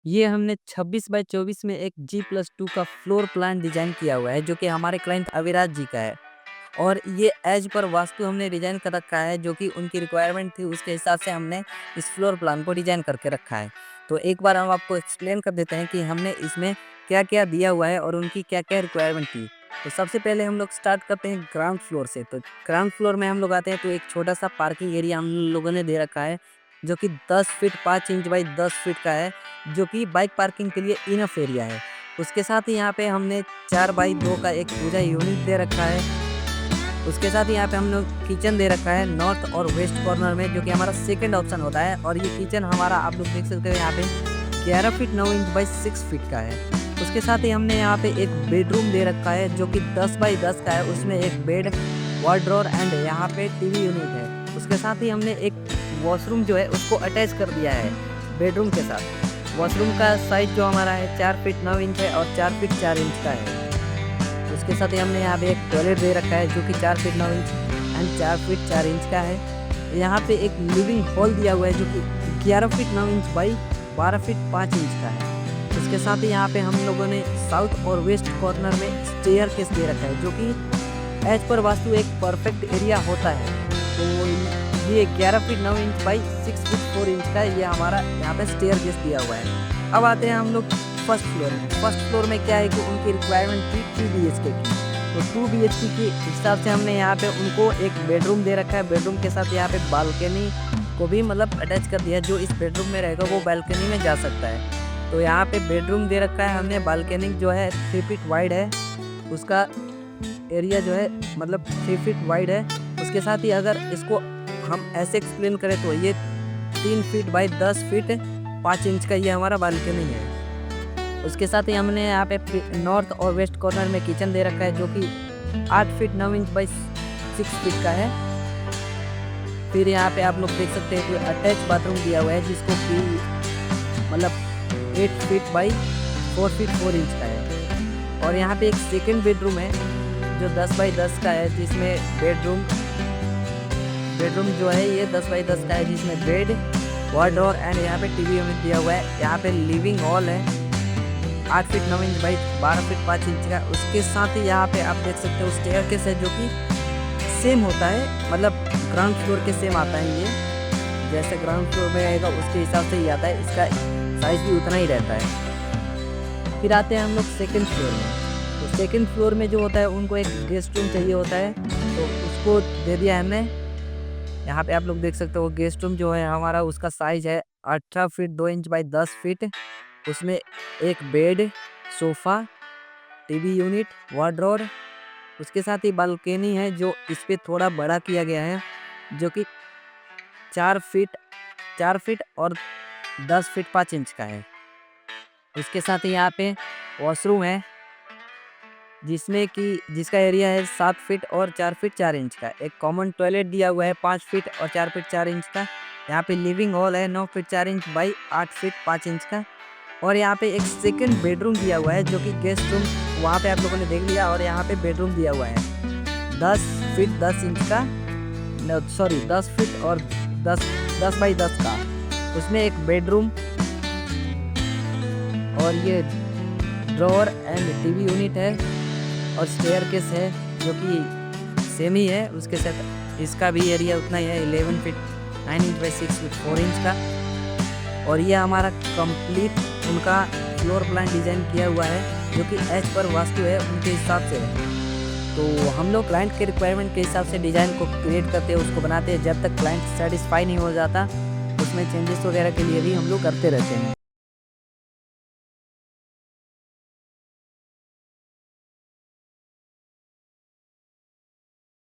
ये हमने 26 बाय 24 में एक G+2 का फ्लोर प्लान डिजाइन किया हुआ है, जो कि हमारे क्लाइंट अविराज जी का है। और ये एज पर वास्तु हमने डिजाइन कर रखा है, जो कि उनकी रिक्वायरमेंट थी, उसके हिसाब से हमने इस फ्लोर प्लान को डिजाइन करके रखा है। तो एक बार हम आपको एक्सप्लेन कर देते हैं कि हमने इसमें क्या-क्या दिया हुआ है और उनकी क्या-क्या रिक्वायरमेंट थी। तो सबसे पहले हम लोग स्टार्ट करते हैं ग्राउंड फ्लोर से। तो ग्राउंड फ्लोर में हम लोग आते हैं तो एक छोटा-सा पार्किंग एरिया हम लोगों ने दे रखा है, जो कि 10 फीट 5 इंच बाई 10 फीट का है, जो कि बाइक पार्किंग के लिए इनफ एरिया है। उसके साथ ही यहाँ पे हमने 4 बाई 2 का एक पूजा यूनिट दे रखा है। उसके साथ ही यहाँ पे हम लोग किचन दे रखा है नॉर्थ और वेस्ट कॉर्नर में, जो कि हमारा सेकंड ऑप्शन होता है। और ये किचन हमारा आप लोग देख सकते हो यहाँ पे 11 फीट 9 इंच बाई 6 फीट का है। उसके साथ ही हमने यहाँ पे एक बेडरूम दे रखा है, जो कि 10 बाई 10 का है। उसमें एक बेड, वार्डरोब एंड यहाँ पे टीवी यूनिट है। उसके साथ ही हमने एक वॉशरूम जो है उसको अटैच कर दिया है बेडरूम के साथ। वॉशरूम का साइज जो हमारा है 4 फीट 9 इंच है और 4 फीट 4 इंच का है। उसके साथ ही हमने यहाँ पे एक टॉयलेट दे रखा है, जो कि 4 feet 9 inch and 4 feet 4 inch का है। यहाँ पे एक लिविंग हॉल दिया हुआ है, जो कि 11 feet 9 inch by 12 feet 5 inch का है। उसके साथ ही यहाँ पे हम लोगों ने साउथ और वेस्ट कॉर्नर में स्टेयर केस दे रखा है, जो कि एज पर वास्तु एक परफेक्ट एरिया होता है। तो ये 11 feet 9 inch by 6 feet 4 inch का ये हमारा यहाँ पे स्टेयर केस दिया हुआ है। अब आते हैं हम लोग फर्स्ट फ्लोर में। फर्स्ट फ्लोर में क्या है कि उनकी रिक्वायरमेंट थी 2 BHK की। तो 2 BHK के हिसाब से हमने यहाँ पे उनको एक बेडरूम दे रखा है। बेडरूम के साथ यहाँ पे बालकनी को भी मतलब अटैच कर दिया है। जो इस बेडरूम में रहेगा वो बालकनी में जा सकता है। तो यहाँ पे बेडरूम दे रखा है हमने। बालकनी जो है 3 फीट वाइड है, उसका एरिया जो है मतलब 3 फीट वाइड है। उसके साथ ही अगर इसको हम ऐसे एक्सप्लेन करें तो ये 3 फीट बाई 10 फीट 5 इंच का ये हमारा बालकनी है। उसके साथ ही हमने यहाँ पे नॉर्थ और वेस्ट कॉर्नर में किचन दे रखा है, जो कि 8 फीट 9 इंच बाई 6 फीट का है। फिर यहाँ पे आप लोग देख सकते हैं कि अटैच बाथरूम दिया हुआ है, जिसको कि मतलब 8 फीट बाई 4 फीट 4 इंच का है। और यहाँ पे एक सेकंड बेडरूम है, जो 10 बाई 10 का है, जिसमें बेडरूम जो है ये 10 बाई 10 का है, जिसमें बेड, वार्डरोब एंड यहाँ पे टीवी यूनिट दिया हुआ है। यहाँ पे लिविंग हॉल है 8 feet 9 inch by 12 feet 5 inch का। उसके साथ ही यहाँ पे आप देख सकते हो स्टेयरकेस है, जो कि सेम होता है, मतलब ग्राउंड फ्लोर के सेम आता है। ये जैसे ग्राउंड फ्लोर में आएगा उसके हिसाब से ही आता है, इसका साइज भी उतना ही रहता है। फिर आते हैं हम लोग सेकंड फ्लोर में। तो सेकंड फ्लोर में जो होता है उनको एक गेस्ट रूम चाहिए होता है, तो उसको दे दिया है हमने। यहाँ पे आप लोग देख सकते हो गेस्ट रूम जो है हमारा, उसका साइज है 18 फीट 2 इंच बाई 10 फीट। उसमें एक bed, sofa, TV unit, wardrobe. उसके साथ ही बालकनी है, जो इस पे थोड़ा बड़ा किया गया है, जो कि 4 फीट और 10 फीट 5 इंच का है। उसके साथ ही यहाँ पे वॉशरूम है, जिसका एरिया है 7 फीट और 4 फीट 4 इंच का। एक कॉमन टॉयलेट दिया हुआ है 5 फीट और 4 फीट 4 इंच का। यहाँ पे लिविंग हॉल है 9 feet 4 inch by 8 feet 5 inch का। और यहाँ पे एक सेकंड बेडरूम दिया हुआ है, जो कि गेस्ट रूम वहाँ पे आप लोगों ने देख लिया। और यहाँ पे बेडरूम दिया हुआ है 10 फीट 10 इंच का, 10 फीट और 10 बाई 10 का। उसमें एक बेडरूम और ये ड्रॉअर एंड टीवी यूनिट है और स्टेयरकेस है, जो कि सेम ही है। उसके साथ इसका भी एरिया उतना ही है 11 feet 9 inch by 6 feet 4 inch का। और ये हमारा कंप्लीट उनका फ्लोर प्लान डिज़ाइन किया हुआ है, जो कि एज पर वास्तु है उनके हिसाब से है। तो हम लोग क्लाइंट के रिक्वायरमेंट के हिसाब से डिज़ाइन को क्रिएट करते हैं, उसको बनाते हैं। जब तक क्लाइंट सेटिस्फाई नहीं हो जाता, उसमें चेंजेस वगैरह के लिए भी हम लोग करते रहते हैं।